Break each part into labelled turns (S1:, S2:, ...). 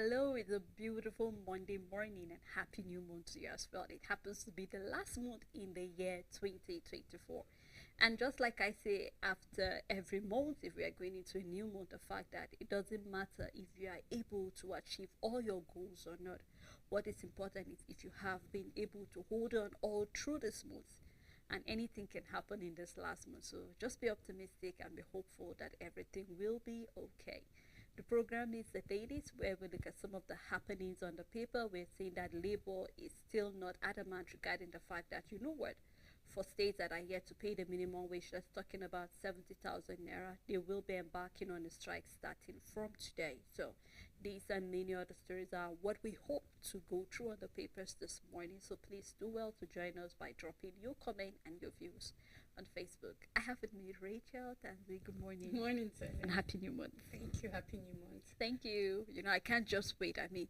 S1: Hello, it's a beautiful Monday morning and happy new month to you as well. It happens to be the last month in the year 2024. And just like I say after every month, if we are going into a new month, the fact that it doesn't matter if you are able to achieve all your goals or not. What is important is if you have been able to hold on all through this month, and anything can happen in this last month. So just be optimistic and be hopeful that everything will be okay. The program is the Dailies, where we look at some of the happenings on the paper. We're seeing that Labour is still not adamant regarding the fact that, you know what, for states that are yet to pay the minimum wage, that's talking about 70,000 naira, they will be embarking on a strike starting from today. So these and many other stories are what we hope to go through on the papers this morning. So please do well to join us by dropping your comment and your views on Facebook. I have with me Rachel. Tanzi, good morning.
S2: Good morning, sir.
S1: And happy new month.
S2: Thank you. Happy New Month.
S1: Thank you. You know, I can't just wait. I mean,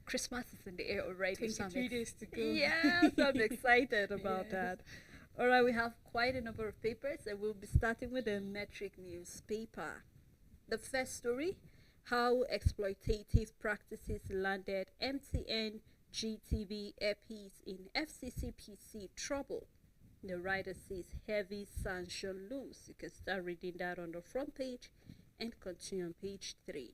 S1: Christmas is in the air already.
S2: 23 days to go.
S1: Yeah, so I'm excited about
S2: Yes.
S1: that. All right, we have quite a number of papers, and we'll be starting with the Metric newspaper. The first story: how exploitative practices landed MTN, GTV airpiece in FCCPC trouble. The writer says heavy sanction loose. You can start reading that on the front page and continue on page 3.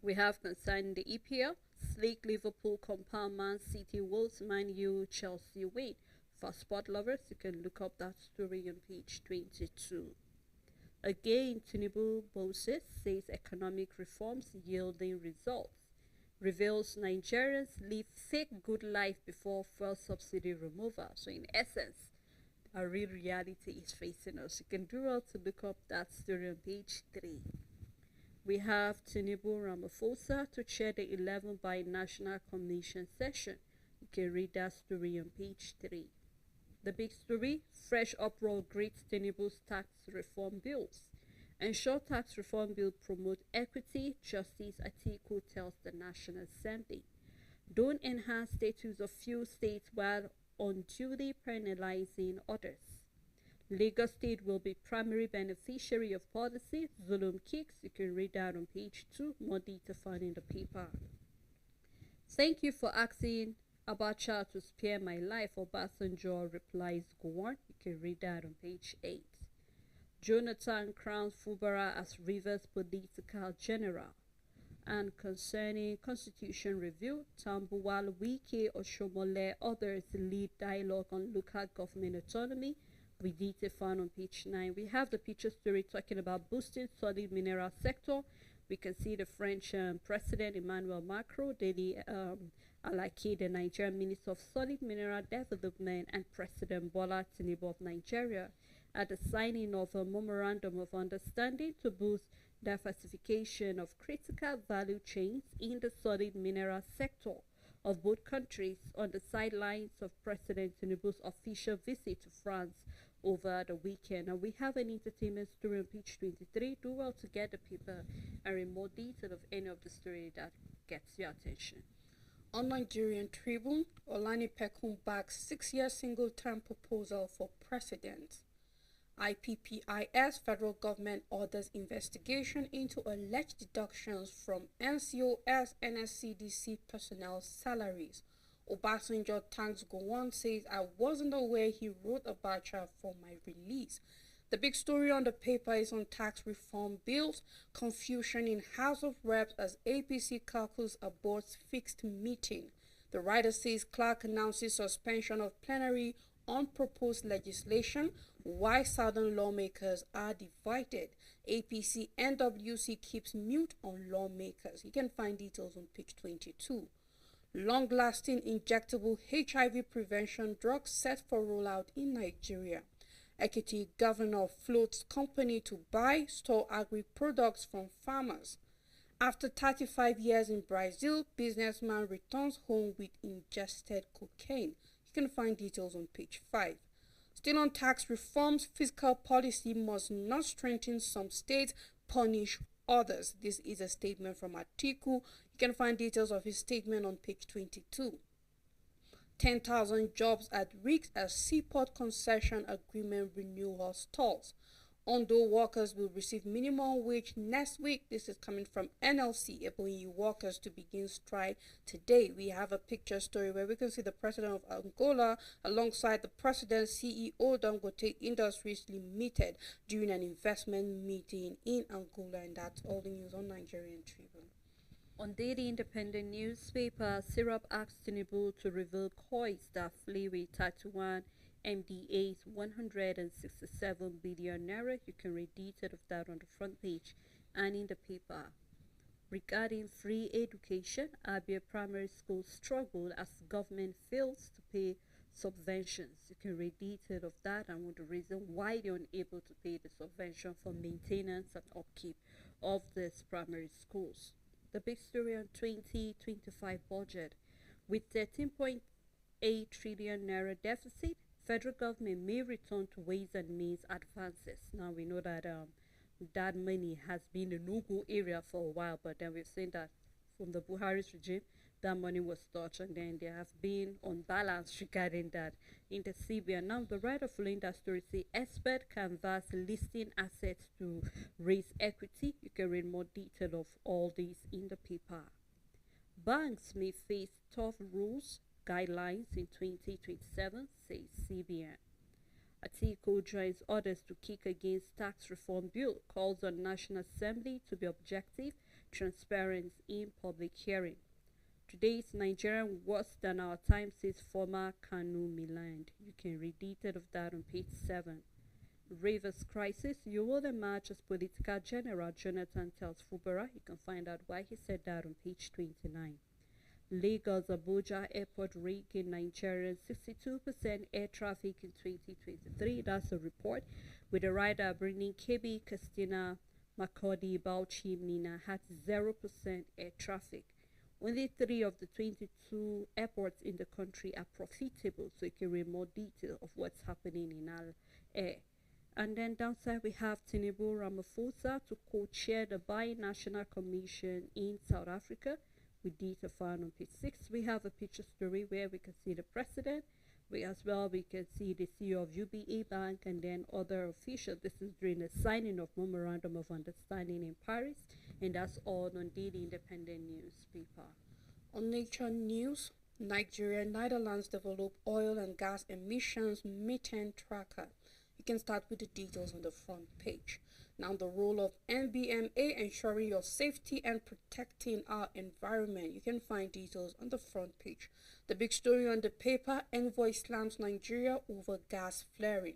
S1: We have concerning the EPL, Slick Liverpool compound Man City Wolves Man U Chelsea win. For sport lovers, you can look up that story on page 22. Again, Tinubu boasts, says economic reforms yielding results. Reveals Nigerians live fake good life before fuel subsidy removal. So in essence, a real reality is facing us. You can do well to look up that story on page 3. We have Tinubu Ramaphosa to chair the 11 by National Commission session. You can read that story on page 3. The big story: fresh uproar greets Tinubu's tax reform bills. Ensure tax reform bill promote equity, justice, Atiku tells the National Assembly. Don't enhance status of few states while unduly penalizing others. Lagos State will be primary beneficiary of policy. Zulum kicks. You can read that on page 2. More detail found in the paper. Thank you for asking Abacha to spare my life. Obasanjo replies, go on. You can read that on page 8. Jonathan crowns Fubara as Rivers political general. And concerning constitution review, Tambuwal, Wike, Oshomole, others lead dialogue on local government autonomy. We detail found on page 9. We have the picture story talking about boosting solid mineral sector. We can see the French President Emmanuel Macron, Deli Alaki, the Nigerian Minister of Solid Mineral Development, and President Bola Tinubu of Nigeria at the signing of a memorandum of understanding to boost diversification of critical value chains in the solid mineral sector of both countries on the sidelines of President Tinubu's official visit to France over the weekend. And we have an entertainment story on page 23. Do well to get the paper and read more detail of any of the story that gets your attention.
S2: On Nigerian Tribune, Olani Pekun backs 6-year single-term proposal for president. IPPIS federal government orders investigation into alleged deductions from NCOS NSCDC personnel salaries. Obasanjo thanks Gowon, says I wasn't aware he wrote Abacha for my release. The big story on the paper is on tax reform bills, confusion in House of Reps as APC caucus aborts fixed meeting. The writer says Clark announces suspension of plenary on proposed legislation. Why Southern lawmakers are divided. APC NWC keeps mute on lawmakers. You can find details on page 22. Long-lasting injectable HIV prevention drugs set for rollout in Nigeria. Ekiti governor floats company to buy, store agri-products from farmers. After 35 years in Brazil, businessman returns home with ingested cocaine. You can find details on page 5. Still on tax reforms, fiscal policy must not strengthen some states, punish others. This is a statement from Atiku. You can find details of his statement on page 22. 10,000 jobs at risk as Seaport concession agreement renewal stalls. Ondo workers will receive minimum wage next week. This is coming from NLC, Ebonyi workers to begin strike today. We have a picture story where we can see the president of Angola alongside the president CEO Dangote Industries Limited during an investment meeting in Angola. And that's all the news on Nigerian Tribune.
S1: On Daily Independent newspaper, Syrup asks Tinubu to reveal coins that flee with 31 MDA's 167 billion naira. You can read details of that on the front page and in the paper. Regarding free education, Abia Primary School struggle as government fails to pay subventions. You can read details of that and the reason why they're unable to pay the subvention for maintenance and upkeep of these primary schools. The big story on 2025 budget. With 13.8 trillion naira deficit, federal government may return to ways and means advances. Now we know that that money has been a no-go area for a while, but then we've seen that from the Buhari's regime, that money was touched, and then there have been unbalance regarding that in the CBN. Now the writer following that story say expert canvas listing assets to raise equity. You can read more detail of all these in the paper. Banks may face tough rules guidelines in 2027, says CBN. Atiku joins others to kick against tax reform bill, calls on National Assembly to be objective, transparent in public hearing. Today's Nigerian worse than our time, says former Kanu Miland. You can read detail of that on page 7. Rivers crisis, you will emerge as political general, Jonathan tells Fubara. You can find out why he said that on page 29. Lagos Abuja Airport regained Nigerian 62% air traffic in 2023. That's a report with the rider bringing KB, Castina, Makodi, Bauchi, Mina had 0% air traffic. Only 3 of the 22 airports in the country are profitable, so you can read more detail of what's happening in our air. And then downside we have Tinubu Ramaphosa to co-chair the Bi-National Commission in South Africa. With detail found on page 6. We have a picture story where we can see the president. We can see the CEO of UBA Bank and then other officials. This is during the signing of Memorandum of Understanding in Paris, and that's all on Daily Independent newspaper.
S2: On Nature News, Nigeria and Netherlands develop oil and gas emissions methane tracker. You can start with the details on the front page. Now, the role of NBMA ensuring your safety and protecting our environment. You can find details on the front page. The big story on the paper, envoy slams Nigeria over gas flaring.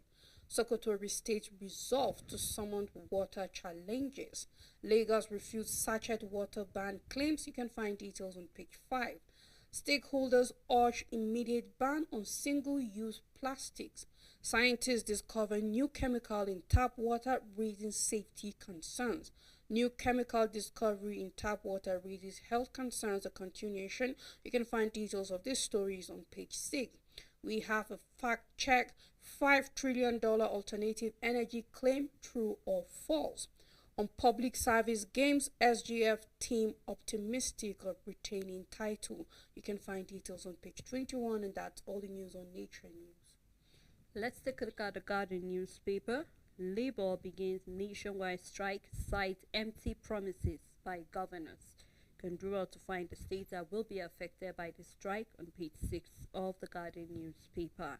S2: Sokoto State resolved to summon water challenges. Lagos refused sachet water ban claims. You can find details on page 5. Stakeholders urge immediate ban on single-use plastics. Scientists discover new chemical in tap water, raising safety concerns. New chemical discovery in tap water raises health concerns. A continuation. You can find details of these stories on page 6. We have a fact check. $5 trillion alternative energy claim, true or false. On public service games, SGF team optimistic of retaining title. You can find details on page 21, and that's all the news on Nature News.
S1: Let's take a look at the Guardian newspaper. Labour begins nationwide strike, cite empty promises by governors. You can draw out to find the states that will be affected by the strike on page 6 of the Guardian newspaper.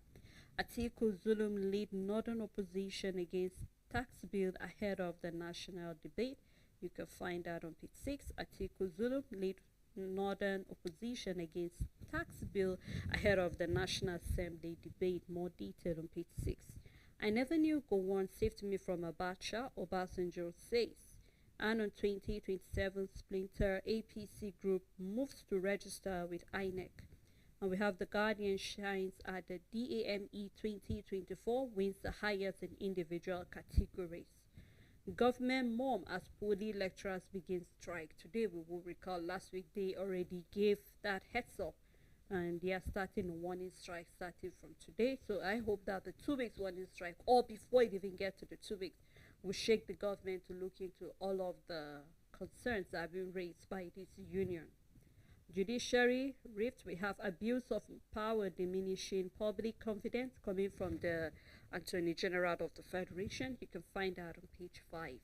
S1: Atiku Zulum lead northern opposition against tax bill ahead of the national debate. You can find that on page 6. Atiku Zulum lead northern opposition against tax bill ahead of the National Assembly debate. More detail on page 6. I never knew Gowon saved me from Abacha, Obasanjo says. And on 2027, splinter APC group moves to register with INEC. And we have the Guardian shines at the DAME 2024 wins the highest in individual categories. Government mom as poly lecturers begin strike. Today we will recall last week they already gave that heads up and they are starting a warning strike starting from today. So I hope that the 2 weeks warning strike, or before it even gets to the 2 weeks, will shake the government to look into all of the concerns that have been raised by this union. Judiciary rift, we have abuse of power diminishing public confidence coming from the Attorney General of the Federation. You can find that on page 5.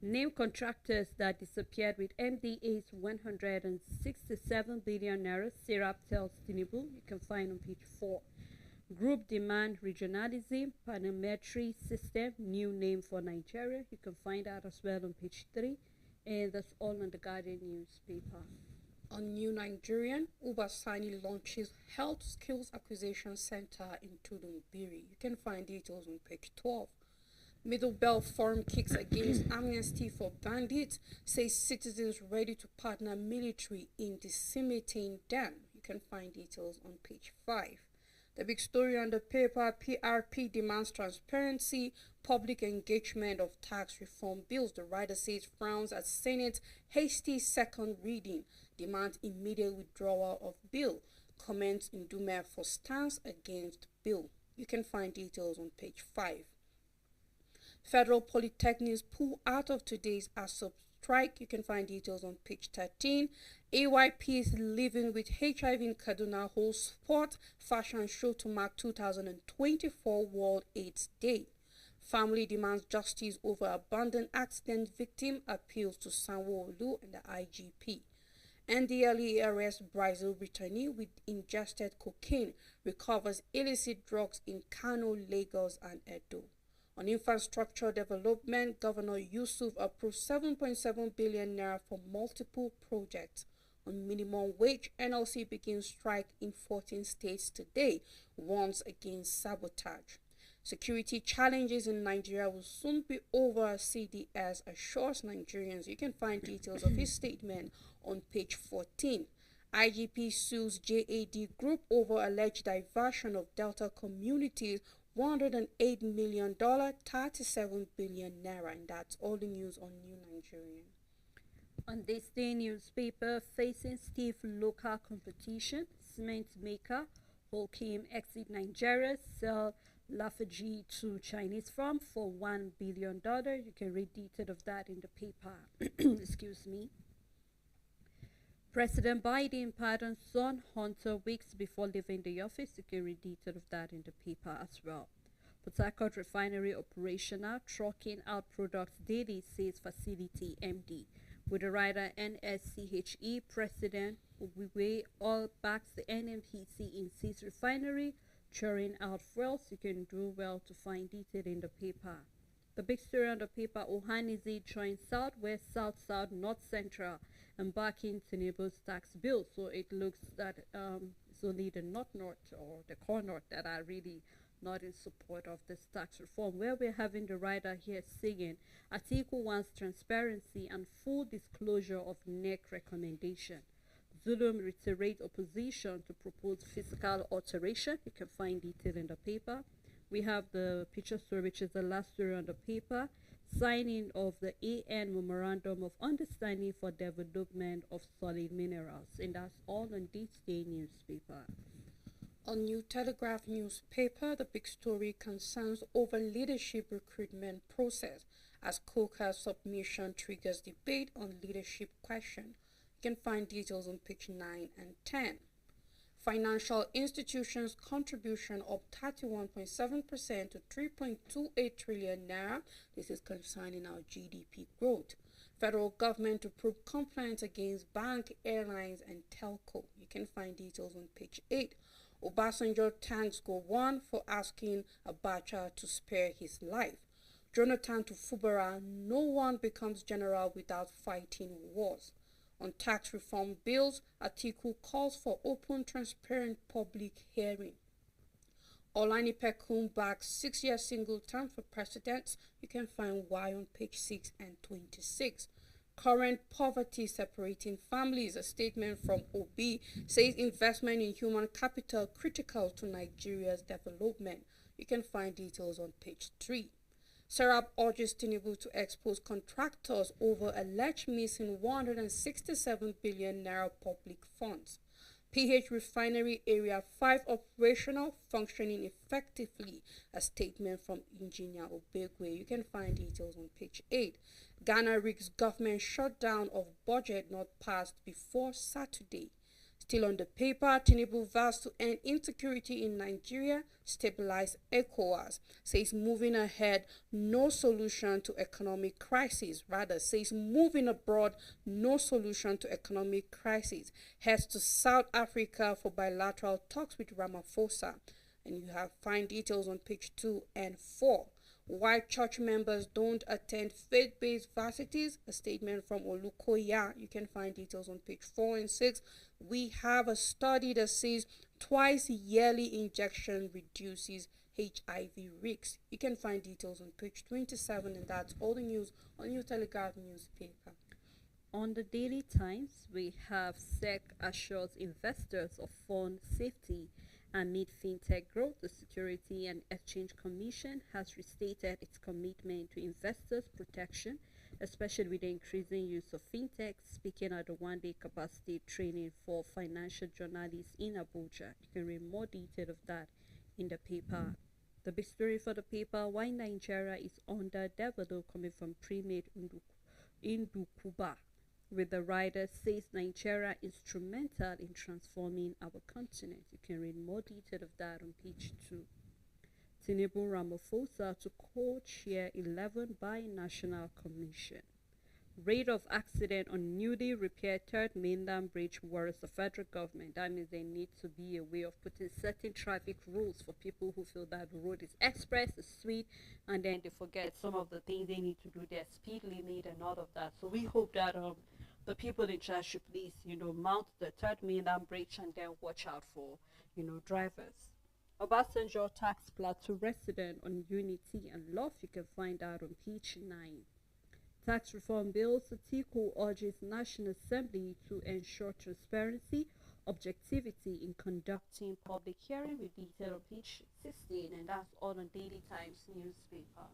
S1: Name contractors that disappeared with MDA's 167 billion naira, Serap tells Tinubu. You can find on page 4. Group demand regionalism, parliamentary system, new name for Nigeria. You can find that as well on page 3. And that's all on the Guardian newspaper.
S2: On New Nigerian, Ubasani launches Health Skills Acquisition Center in Tudunbiri. You can find details on page 12. Middle Belt Forum kicks against amnesty for bandits, says citizens ready to partner military in decimating them. You can find details on page 5. The big story on the paper, PRP demands transparency, public engagement of tax reform bills. The writer says frowns at Senate's hasty second reading, demands immediate withdrawal of bill, comments in Duma for stance against bill. You can find details on page 5. Federal Polytechnics pull out of today's ASOP strike. You can find details on page 13. AYP's Living with HIV in Kaduna holds sport fashion show to mark 2024 World AIDS Day. Family demands justice over abandoned accident victim, appeals to Sanwo-Olu and the IGP. NDLEA arrests Brazil returnee with ingested cocaine, recovers illicit drugs in Kano, Lagos and Edo. On infrastructure development, Governor Yusuf approved 7.7 billion naira for multiple projects. On minimum wage, NLC begins strike in 14 states today, warns against sabotage. Security challenges in Nigeria will soon be over, CDS assures Nigerians. You can find details of his statement on page 14. IGP sues JAD Group over alleged diversion of Delta communities, $108 million, 37 billion naira, and that's all the news on New Nigerian.
S1: On this day newspaper, facing stiff local competition, cement maker Holcim exit Nigeria, sell Lafarge to Chinese firm for $1 billion. You can read details of that in the paper. Excuse me. President Biden pardoned son Hunter weeks before leaving the office. You can read details of that in the paper as well. Port Harcourt refinery operational, trucking out products daily, says facility MD. With the rider NSCHE President Ubiwe all backs the NMPC in sees refinery, churning out fuels. You can do well to find detail in the paper. The big story on the paper, Ohanizi joins Southwest, South, North Central, embarking Tinubu's tax bill. So it looks that it's only the North or the core North that are really not in support of this tax reform, where we're having the writer here saying Atiku wants transparency and full disclosure of NEC recommendation. Zulum reiterates opposition to proposed fiscal alteration. You can find detail in the paper. We have the picture story, which is the last story on the paper, signing of the AN Memorandum of Understanding for Development of Solid Minerals. And that's all on this day newspaper.
S2: On New Telegraph newspaper, the big story concerns over leadership recruitment process as Coker's submission triggers debate on leadership question. You can find details on page 9 and 10. Financial institutions' contribution up 31.7% to 3.28 trillion naira. This is concerning our GDP growth. Federal government to prove compliance against bank, airlines, and telco. You can find details on page 8. Obasanjo thanks Gowon for asking Abacha to spare his life. Jonathan to Fubara, no one becomes general without fighting wars. On tax reform bills, Atiku calls for open, transparent public hearing. Olanipekun backs 6-year single term for presidents. You can find why on page 6 and 26. Current poverty separating families. A statement from OB says investment in human capital critical to Nigeria's development. You can find details on page 3. Serap urges Tinubu to expose contractors over alleged missing 167 billion naira public funds. PH Refinery Area 5 operational, functioning effectively. A statement from Engineer Obegwe. You can find details on page 8. Ghana rigs government shutdown of budget not passed before Saturday. Still on the paper, Tinubu vows to end insecurity in Nigeria, stabilize ECOWAS, says moving ahead, no solution to economic crisis. Rather, says moving abroad, no solution to economic crisis. Heads to South Africa for bilateral talks with Ramaphosa. And you find details on page 2 and 4. Why church members don't attend faith-based varsities, a statement from Olukoya. You can find details on page 4 and 6. We have a study that says twice yearly injection reduces HIV risks. You can find details on page 27, and that's all the news on your Telegraph newspaper.
S1: On the Daily Times, we have SEC assures investors of fund safety. Amid fintech growth, the Security and Exchange Commission has restated its commitment to investors' protection, especially with the increasing use of fintech. Speaking at the one-day capacity training for financial journalists in Abuja, you can read more detail of that in the paper. The big story for the paper: why Nigeria is underdeveloped, coming from Primate Ndukuba, with the writer says Nigeria is instrumental in transforming our continent. You can read more detail of that on page 2. Tinubu Ramaphosa to co-chair 11 bi-national commission. Rate of accident on newly repaired third mainland bridge worries the federal government. That means there needs to be a way of putting certain traffic rules for people who feel that the road is express, is sweet, and then they forget some of the things they need to do, their speed limit and all of that. So we hope that the people in charge should please, mount the third mainland bridge and then watch out for, drivers. Obasanjo tax plateau resident on unity and love. You can find out on page 9. Tax reform bill, Atiku urges National Assembly to ensure transparency, objectivity in conducting public hearing, with detail on page 16, and that's all on Daily Times newspaper.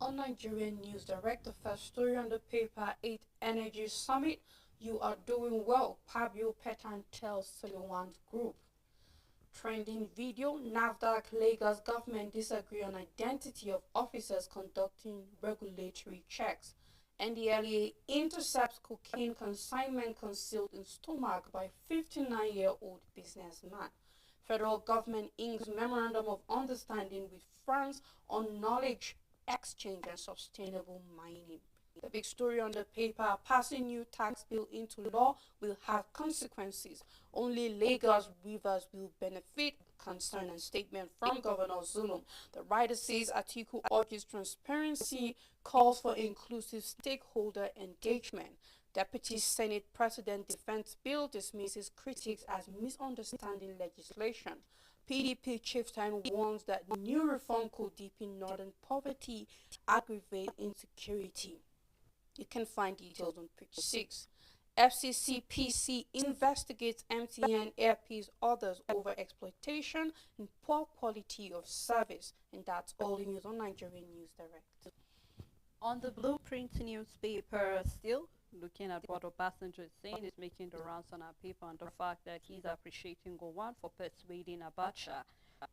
S2: On Nigerian News Direct, the first story on the paper, 8th Energy Summit. You are doing well, Pabio Petan tells Selewan's group. Trending video, NAFDAC Lagos government disagree on identity of officers conducting regulatory checks. NDLEA intercepts cocaine consignment concealed in stomach by 59-year-old businessman. Federal government inks memorandum of understanding with France on knowledge exchange and sustainable mining. The big story on the paper, passing new tax bill into law will have consequences. Only Lagos rivers will benefit. Concern and statement from Governor Zulum. The writer says Atiku urges transparency, calls for inclusive stakeholder engagement. Deputy Senate President defense bill dismisses critics as misunderstanding legislation. PDP chieftain warns that new reform could deepen northern poverty, aggravate insecurity. You can find details on page 6. FCCPC investigates MTN, Airpeace, others over exploitation and poor quality of service. And that's all the news on Nigerian News Direct.
S1: On the Blueprint newspaper, still looking at what Obasanjo is saying, is making the rounds on our paper on the fact that he's appreciating Gowon for persuading Abacha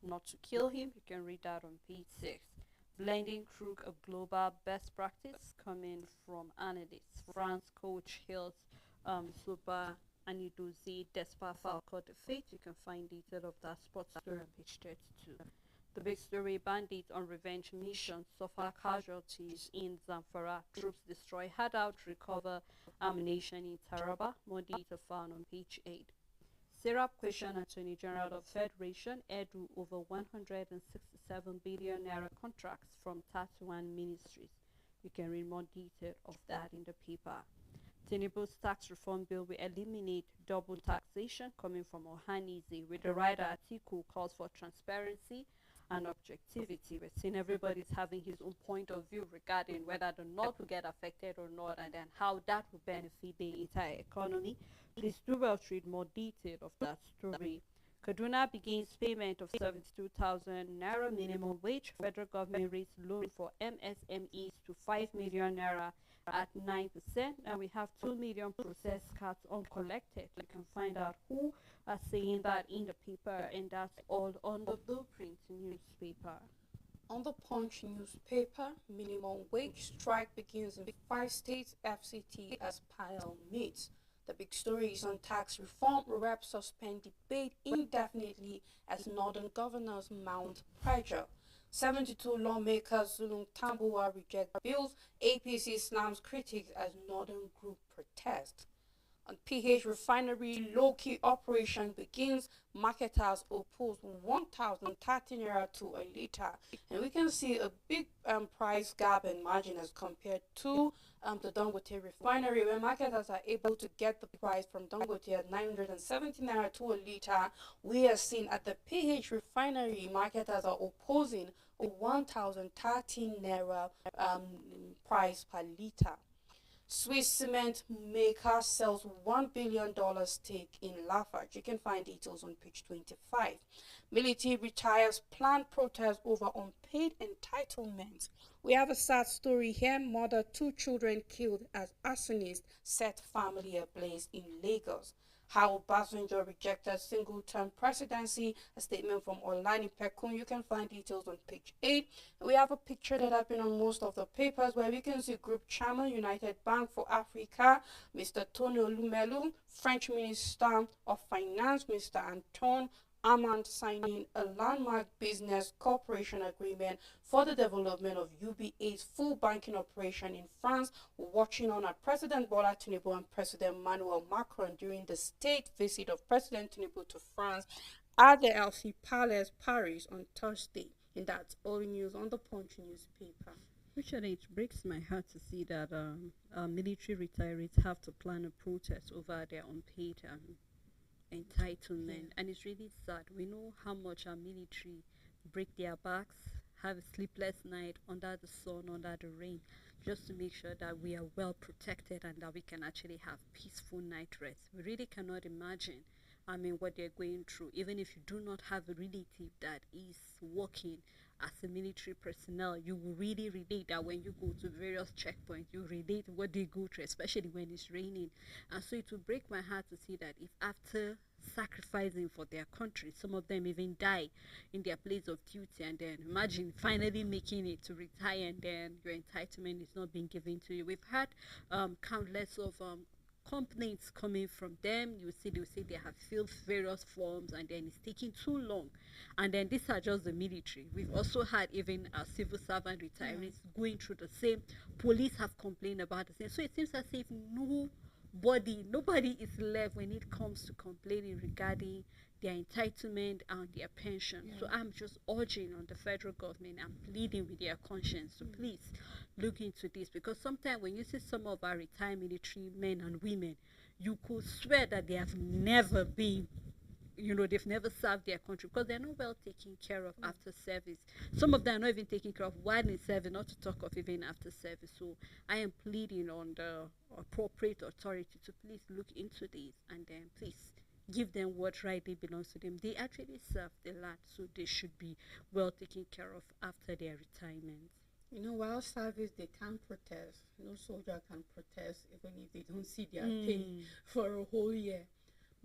S1: not to kill him. You can read that on page 6. Blending crook of global best practice, coming from analysts. France coach hails Super Anidozie Despa Falcao defeat. You can find detail of that sports story on page 32. The big story, bandits on revenge mission suffer casualties in Zamfara. Troops destroy hideout, recover ammunition in Taraba. More detail found on page 8. Syrup question Attorney General of Federation, Edu over 167 billion naira contracts from 31 ministries. You can read more detail of that in the paper. Tinubu's tax reform bill will eliminate double taxation, coming from Ohanize, with the writer Atiku calls for transparency and objectivity. We're seeing everybody's having his own point of view regarding whether the North will get affected or not, and then how that will benefit the entire economy. Please do well to read more detail of that story. Kaduna begins payment of 72,000 naira minimum wage. Federal government raised loan for MSMEs to 5 million naira at 9%, and we have 2 million processed cards uncollected. You can find out who are saying that in the paper, and that's all on the Blueprint newspaper.
S2: On the Punch newspaper, minimum wage strike begins in 5 states. FCT as pile meets. The big story is on tax reform. Reps suspend debate indefinitely as northern governors mount pressure. 72 lawmakers Zulum Tambuwa reject bills. APC slams critics as northern group protest. On PH refinery, low-key operation begins. Marketers oppose 1,030 naira to a liter. And we can see a big price gap and margin as compared to the Dangote refinery, where marketers are able to get the price from Dangote at 970 naira to a liter. We are seeing at the PH refinery, marketers are opposing a 1,030 naira price per liter. Swiss cement maker sells $1 billion stake in Lafarge. You can find details on page 25. Military retires planned protest over unpaid entitlements. We have a sad story here. Mother, 2 children killed as arsonist set family ablaze in Lagos. How Obasanjo rejected single-term presidency, a statement from Olani Pekun. You can find details on page 8. We have a picture that has been on most of the papers where we can see Group Chairman, United Bank for Africa, Mr. Tony Olumelu, French Minister of Finance, Mr. Antoine Armand signing a landmark business cooperation agreement for the development of UBA's full banking operation in France, watching on at President Bola Tinubu and President Emmanuel Macron during the state visit of President Tinubu to France at the Elysee Palace, Paris on Thursday. And that's all news on the Punch newspaper.
S1: Richard, it breaks my heart to see that military retirees have to plan a protest over their unpaid entitlement, and it's really sad. We know how much our military break their backs, have a sleepless night under the sun, under the rain, just to make sure that we are well protected and that we can actually have peaceful night rest. We really cannot imagine, what they're going through, even if you do not have a relative that is working as a military personnel. You will really relate that when you go to various checkpoints, you relate what they go through, especially when it's raining. And so it will break my heart to see that if after sacrificing for their country, some of them even die in their place of duty, and then imagine finally making it to retire and then your entitlement is not being given to you. We've had countless of complaints coming from them. They'll say they have filled various forms and then it's taking too long. And then these are just the military. We've also had even civil servant retirees going through the same. Police have complained about the same. So it seems as if nobody is left when it comes to complaining regarding their entitlement and their pension. So I'm just urging on the federal government and pleading with their conscience to please look into this, because sometimes when you see some of our retired military men and women, you could swear that they have never been, they've never served their country, because they're not well taken care of after service. Some of them are not even taken care of while in service, not to talk of even after service. So I am pleading on the appropriate authority to please look into this and then please give them what rightly belongs to them. They actually serve the land, so they should be well taken care of after their retirement.
S2: While service, they can protest. No soldier can protest even if they don't see their pay for a whole year.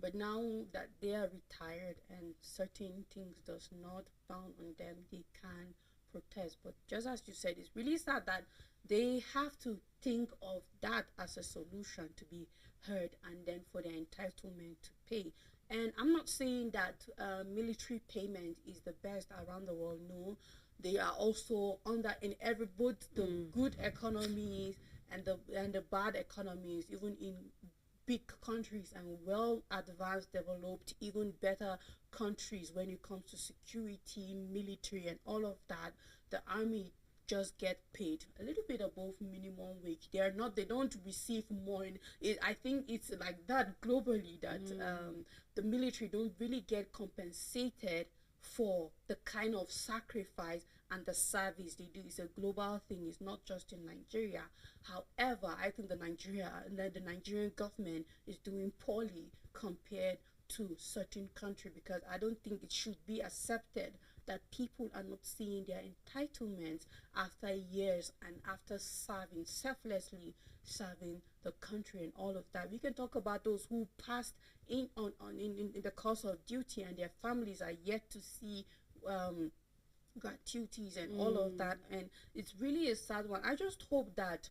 S2: But now that they are retired and certain things does not bound on them, they can protest. But just as you said, it's really sad that they have to think of that as a solution to be heard and then for their entitlement to pay. And I'm not saying that military payment is the best around the world. No, they are also under in every both the good economies and the bad economies, even in big countries and well advanced, developed, even better countries when it comes to security, military, and all of that. The army just get paid a little bit above minimum wage. They don't receive more. I think it's like that globally, that the military don't really get compensated for the kind of sacrifice and the service they do. It's a global thing. It's not just in Nigeria. However, I think the Nigerian government is doing poorly compared to certain country, because I don't think it should be accepted that people are not seeing their entitlements after years and after selflessly serving the country and all of that. We can talk about those who passed in the course of duty and their families are yet to see gratuities and all of that, and it's really a sad one. I just hope that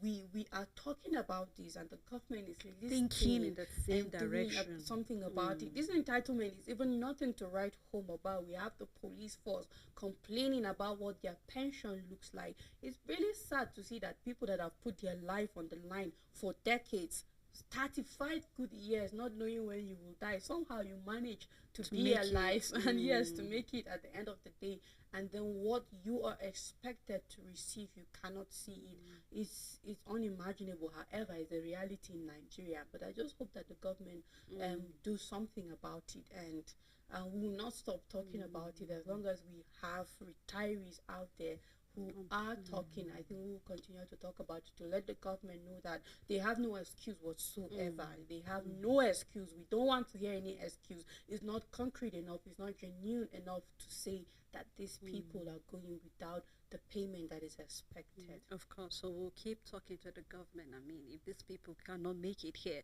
S2: we are talking about this, and the government is
S1: thinking in the same
S2: and doing
S1: direction.
S2: something about it. This entitlement is even nothing to write home about. We have the police force complaining about what their pension looks like. It's really sad to see that people that have put their life on the line for decades, 35 good years, not knowing when you will die, somehow you manage to be alive and yes, to make it at the end of the day, and then what you are expected to receive, you cannot see it. It's unimaginable. However, it's a reality in Nigeria, but I just hope that the government do something about it, and we will not stop talking about it as long as we have retirees out there who are talking. I think we will continue to talk about it, to let the government know that they have no excuse whatsoever. They have no excuse. We don't want to hear any excuse. It's not concrete enough. It's not genuine enough to say that these people are going without the payment that is expected.
S1: Of course, so we'll keep talking to the government. I mean, if these people cannot make it here,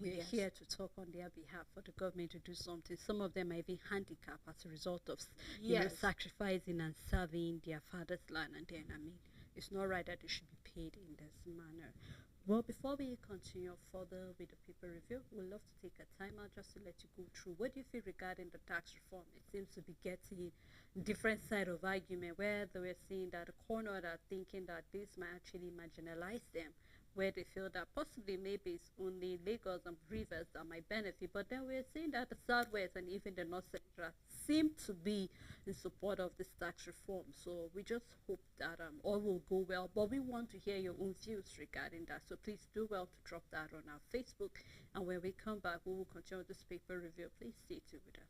S1: we're here to talk on their behalf for the government to do something. Some of them are even handicapped as a result of sacrificing and serving their father's land. And then, I mean, it's not right that they should be paid in this manner. Well, before we continue further with the paper review, we'd love to take a time out just to let you go through what do you feel regarding the tax reform. It seems to be getting different side of argument, where they were saying that the corner are thinking that this might actually marginalize them, where they feel that possibly maybe it's only Lagos and Rivers that might benefit, but then we're seeing that the Southwest and even the North Central seem to be in support of this tax reform. So we just hope that all will go well, but we want to hear your own views regarding that. So please do well to drop that on our Facebook, and when we come back, we will continue this paper review. Please stay tuned with us.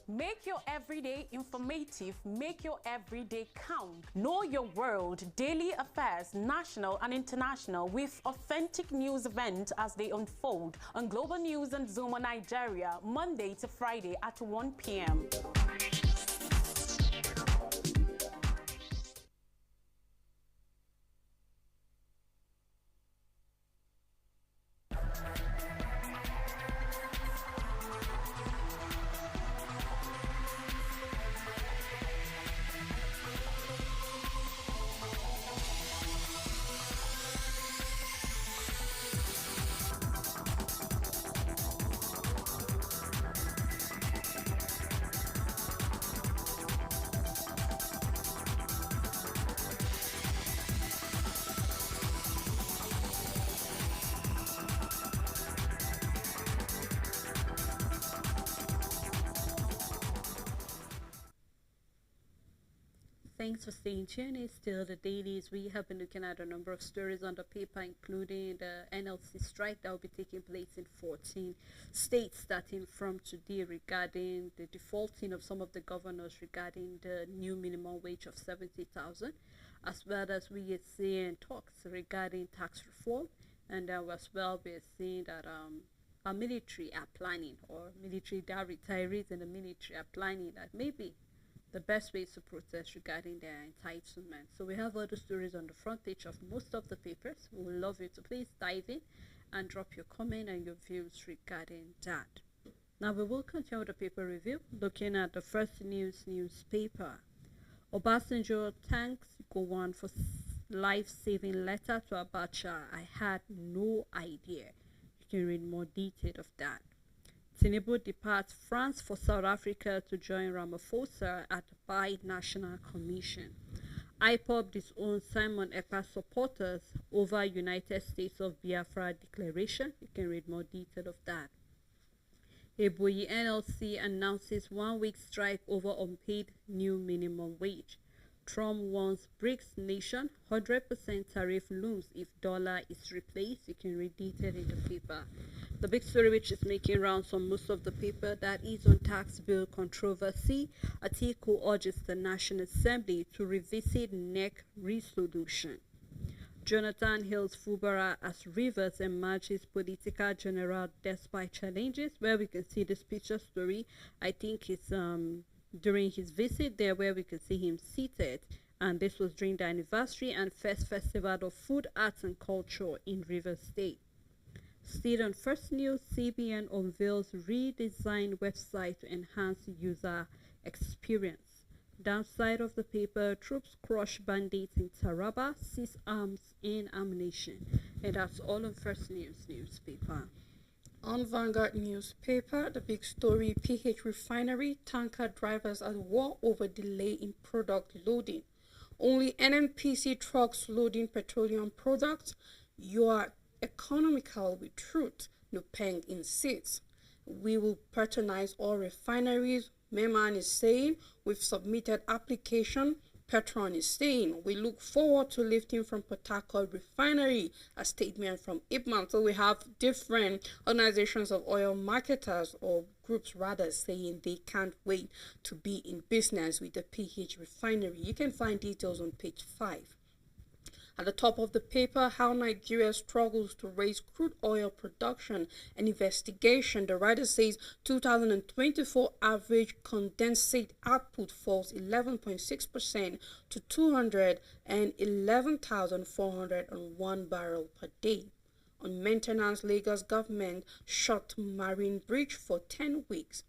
S3: Make your everyday informative, make your everyday count. Know your world, daily affairs, national and international, with authentic news events as they unfold on Global News and Zuma Nigeria, Monday to Friday at 1 p.m.
S1: Thanks for staying tuned. It's still the dailies. We have been looking at a number of stories on the paper, including the NLC strike that will be taking place in 14 states starting from today, regarding the defaulting of some of the governors regarding the new minimum wage of 70,000, as well as we are seeing talks regarding tax reform, and as well we're seeing that our military are planning, or military, that retirees in the military are planning that maybe the best way is to protest regarding their entitlement. So we have other stories on the front page of most of the papers. We would love you to please dive in and drop your comment and your views regarding that. Now we will continue with the paper review, looking at the First News newspaper. Obasanjo thanks Gowon for life-saving letter to Abacha. I had no idea. You can read more detail of that. Tinubu departs France for South Africa to join Ramaphosa at Bi-National Commission. IPOB disowns Simon Ekpa supporters over United States of Biafra declaration. You can read more detail of that. Ebonyi NLC announces 1 week strike over unpaid new minimum wage. Trump warns BRICS nation 100% tariff looms if dollar is replaced. You can read detail in the paper. The big story which is making rounds on most of the paper, that is on tax bill controversy. Atiku urges the National Assembly to revisit NEC resolution. Jonathan hails Fubara as Rivers emerges political general despite challenges, where we can see this picture story. I think it's during his visit there, where we can see him seated, and this was during the anniversary and first festival of food, arts and culture in Rivers State. Still on First News, CBN unveils redesigned website to enhance user experience. Downside of the paper, troops crush bandits in Taraba, seize arms and ammunition. And that's all on First News newspaper.
S2: On Vanguard newspaper, the big story, PH refinery, tanker drivers at war over delay in product loading. Only NNPC trucks loading petroleum products. You are economical with truth, Nupeng insists. We will patronize all refineries. Meman is saying we've submitted application. Petron is saying we look forward to lifting from Port Harcourt refinery. A statement from Ipman. So we have different organizations of oil marketers, or groups rather, saying they can't wait to be in business with the PH refinery. You can find details on page 5. At the top of the paper, how Nigeria struggles to raise crude oil production and investigation. The writer says 2024 average condensate output falls 11.6% to 211,401 barrels per day. On maintenance, Lagos government shut Marine Bridge for 10 weeks.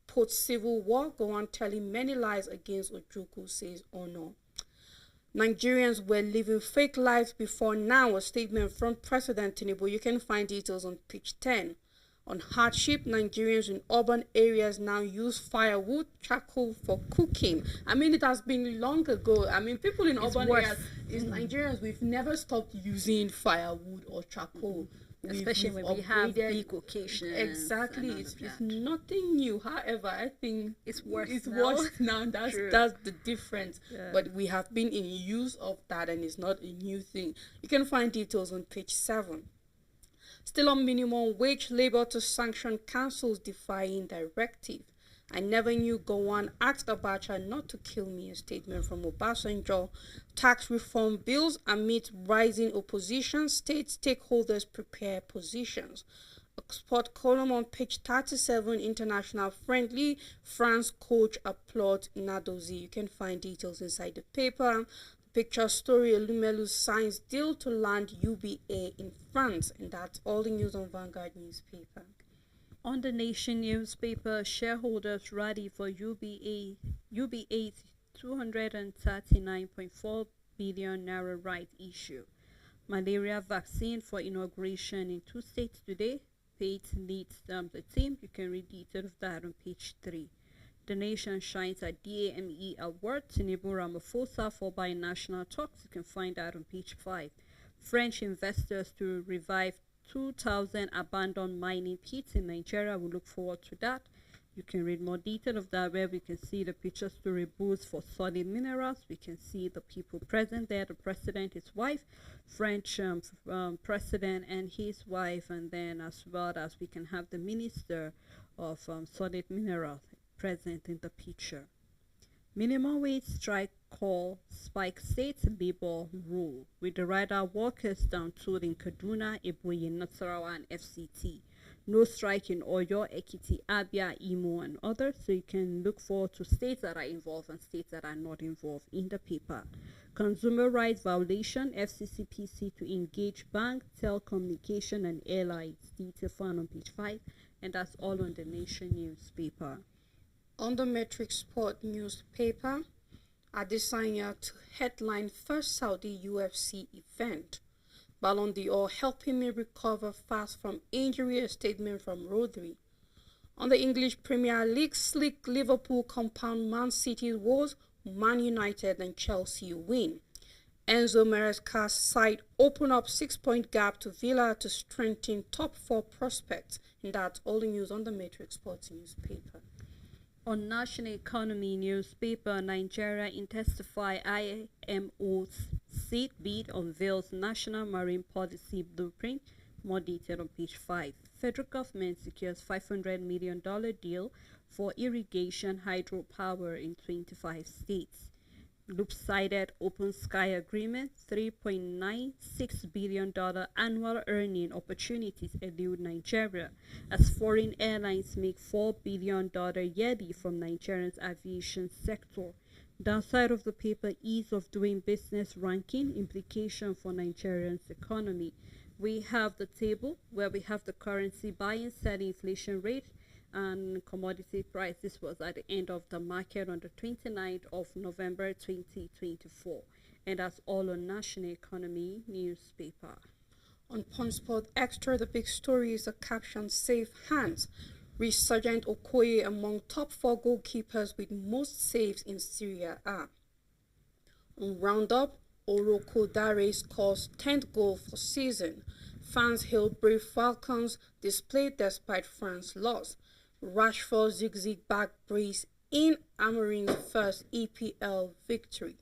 S2: Post-civil war, go on telling many lies against Ojukwu, says Ono. Nigerians were living fake lives before now, a statement from President Tinubu. You can find details on page 10. On hardship, Nigerians in urban areas now use firewood, charcoal for cooking. I mean, it has been long ago. I mean, people in urban areas, Nigerians, we've never stopped using firewood or charcoal.
S1: Especially when we have big occasions.
S2: Exactly. It's nothing new. However, I think
S1: it's worse
S2: now. That's the difference. Yeah. But we have been in use of that, and it's not a new thing. You can find details on page 7. Still on minimum wage, Labour to sanction councils defying directive. I never knew Gowon asked Abacha not to kill me, a statement from Obasanjo. Tax reform bills amid rising opposition, state stakeholders prepare positions. Sport column on page 37, international friendly, France coach applauds Nadozi. You can find details inside the paper. Picture story, Elumelu signs deal to land UBA in France. And that's all the news on Vanguard newspaper.
S1: On the Nation newspaper, shareholders rally for UBA's 239.4 billion naira right issue. Malaria vaccine for inauguration in 2 states today. Pate leads the team. You can read details of that on page 3. The Nation shines at DAME Award. Tinubu Ramaphosa for binational talks. You can find that on page 5. French investors to revive 2,000 abandoned mining pits in Nigeria. We look forward to that. You can read more detail of that, where we can see the picture story booths for solid minerals. We can see the people present there, the president, his wife, French president and his wife, and then as well as we can have the minister of solid minerals present in the picture. Minimum wage strike call spike state labor rule, with the rider workers down tools in Kaduna, Iboyi, Nasarawa and FCT. No strike in Oyo, Ekiti, Abia, Imo and others. So you can look forward to states that are involved and states that are not involved in the paper. Consumer rights violation, FCCPC to engage bank, telecommunication and airlines. Detail found on page 5. And that's all on the Nation newspaper.
S2: On the Metric Sport newspaper, Adesanya to headline first Saudi UFC event. Ballon d'Or helping me recover fast from injury, a statement from Rodri. On the English Premier League, slick Liverpool compound Man City's woes, Man United and Chelsea win. Enzo Maresca's side open up 6-point gap to Villa to strengthen top 4 prospects. And that's all the news on the Matrix Sports newspaper.
S1: On National Economy newspaper, Nigeria intensify IMO's seed bid unveils National Marine Policy Blueprint. More detail on page 5. Federal government secures $500 million deal for irrigation hydropower in 25 states. Loop-sided open sky agreement, $3.96 billion annual earning opportunities elude Nigeria as foreign airlines make $4 billion yearly from Nigeria's aviation sector. Downside of the paper, ease of doing business ranking, implication for Nigeria's economy. We have the table where we have the currency buying, selling, inflation rate, and commodity prices was at the end of the market on the 29th of November 2024. And that's all on National Economy newspaper.
S2: On Punchsport Extra, the big story is a caption, Safe Hands. Resurgent Okoye among top 4 goalkeepers with most saves in Serie A. On Roundup, Oroko Dare scores 10th goal for season. Fans hail brave Falcons displayed despite France's loss. Rashford zigzag back brace in Amorim's first EPL victory.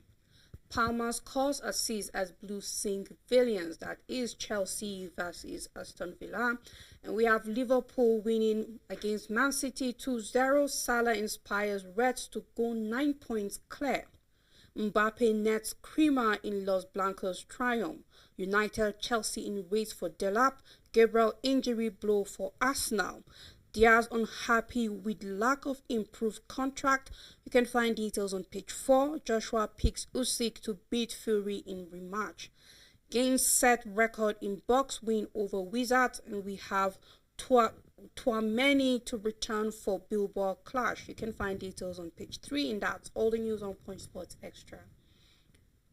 S2: Palmer scores assists as Blues sing Valiance, that is Chelsea versus Aston Villa. And we have Liverpool winning against Man City 2-0. Salah inspires Reds to go 9 points clear. Mbappe nets Creamer in Los Blancos' triumph. United Chelsea in race for Delap. Gabriel injury blow for Arsenal. Diaz unhappy with lack of improved contract. You can find details on page 4. Joshua picks Usyk to beat Fury in rematch. Gaines set record in box win over Wizards, and we have Tuameni to return for Billboard clash. You can find details on page 3, and that's all the news on Point Sports Extra.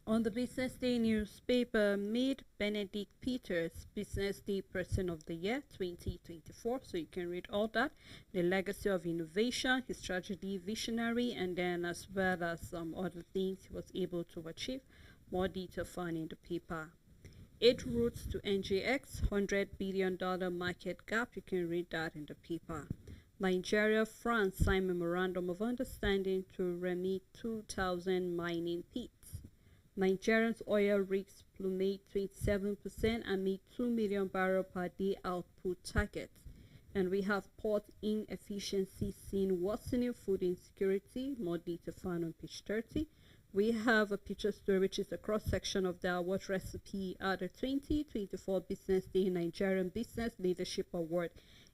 S1: On the Business Day newspaper, made Benedict Peters Business Day Person of the Year 2024. So you can read all that. The legacy of innovation, his tragedy, visionary, and then as well as some other things he was able to achieve. More detail found in the paper. 8 routes to NGX, $100 billion market gap. You can read that in the paper. Nigeria, France sign memorandum of understanding to remit 2,000 mining pits. Nigeria's oil rigs plummet 27% and meet 2 million barrel per day output target. And we have port inefficiency seen worsening food insecurity. More data found on page 30. We have a picture story which is a cross-section of the award recipe at the 2024 Business Day Nigerian Business Leadership Award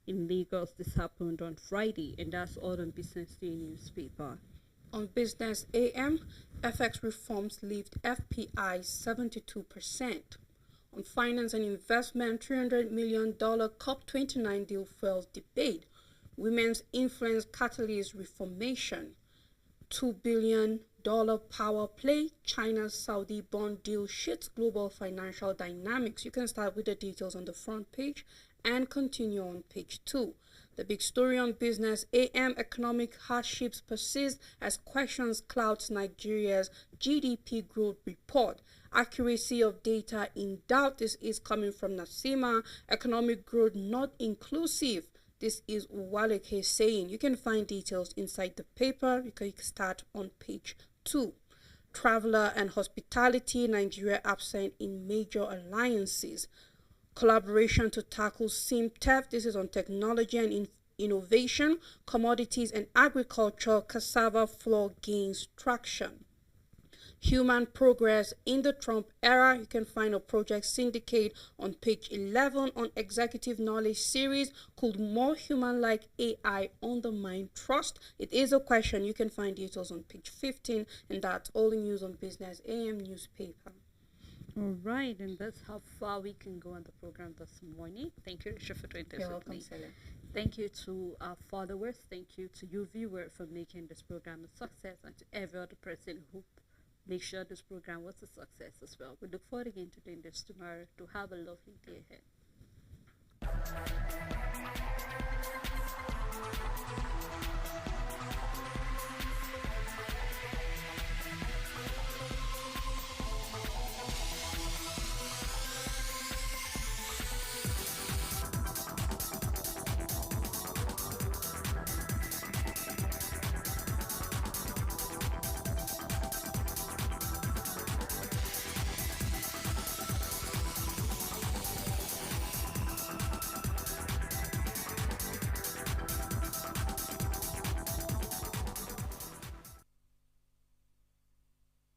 S1: in Lagos. This happened on Friday, and that's all on Business Day newspaper.
S2: On Business AM, FX reforms lift FPI 72%. On Finance and Investment, $300 million COP29 deal fuels debate. Women's influence catalyst reformation. $2 billion power play. China's Saudi bond deal shifts global financial dynamics. You can start with the details on the front page and continue on page 2. The big story on Business AM, economic hardships persist as questions clouds Nigeria's GDP growth report. Accuracy of data in doubt. This is coming from Nasima. Economic growth not inclusive. This is Uwaleke saying. You can find details inside the paper. You can start on page 2. Traveler and hospitality, Nigeria absent in major alliances. Collaboration to tackle SIM theft. This is on technology and innovation. Commodities and agriculture. Cassava flour gains traction. Human progress in the Trump era. You can find a project syndicate on page 11 on executive knowledge series. Could more human-like AI undermine trust? It is a question. You can find details on page 15, and that's all the news on Business AM newspaper.
S1: All right, and that's how far we can go on the program this morning. Thank you, Risha, for doing this.
S2: You're welcome, Celia.
S1: Thank you to our followers. Thank you to you, viewer, for making this program a success, and to every other person who make sure this program was a success as well. We look forward again to doing this tomorrow. To have a lovely day ahead.